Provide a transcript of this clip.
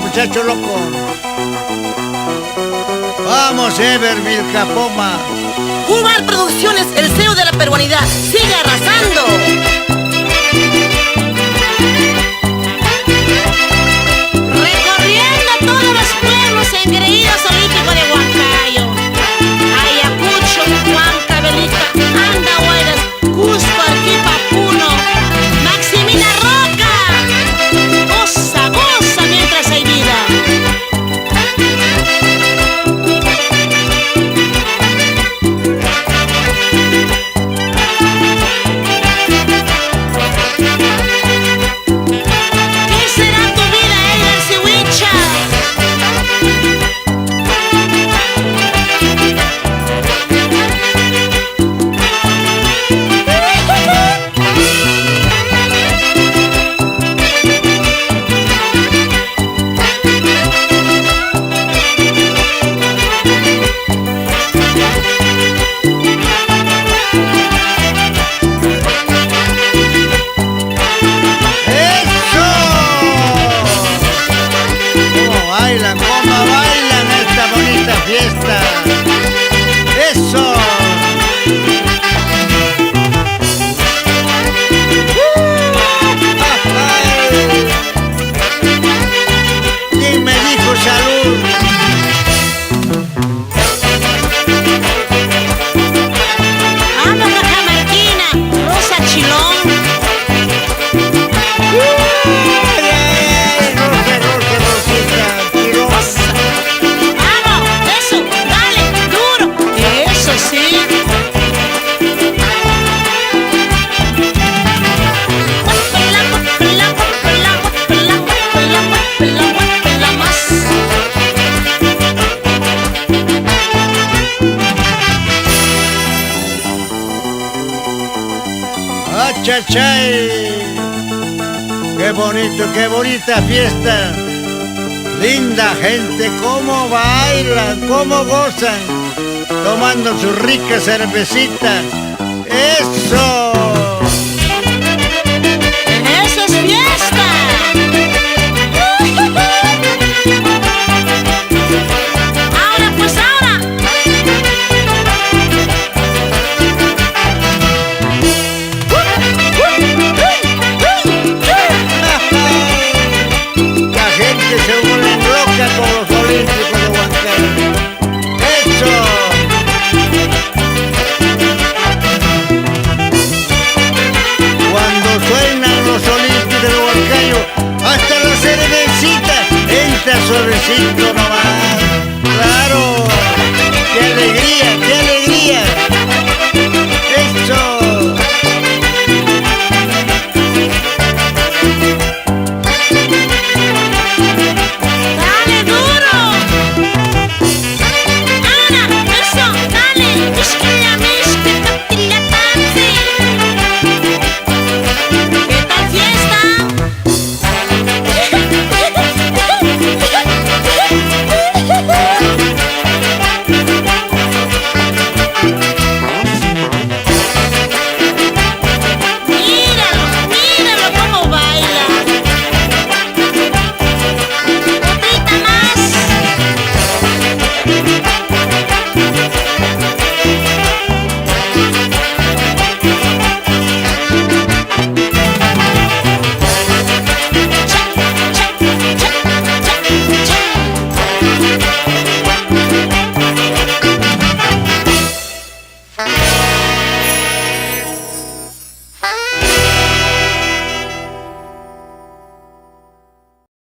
muchacho loco. Vamos, Everville Capoma. Umar Producciones, el CEO de la peruanidad, sigue arrasando. Recorriendo todos los pueblos engreídos olímpicos de Huancayo. Ayacucho, Huancavelica, Andahuaylas, Cusco, Arequipa, Puno, Maximina Roca. Goza, goza mientras hay vida. Fiesta. Eso. ¿Quién me dijo salud? Vamos, Cajamarquina, Rosa Chilón. ¡Chachay! ¡Qué bonito, qué bonita fiesta! Linda gente, cómo bailan, cómo gozan, tomando su rica cervecita. ¡Eso! ¡Eso es fiesta! ¡Ahora, pues ahora! Se vuelven locas con los olímpicos de Huancayo. ¡Eso! Cuando suenan los olímpicos de Huancayo, hasta la cervecita entra suavecito nomás. ¡Claro! ¡Qué alegría, qué alegría!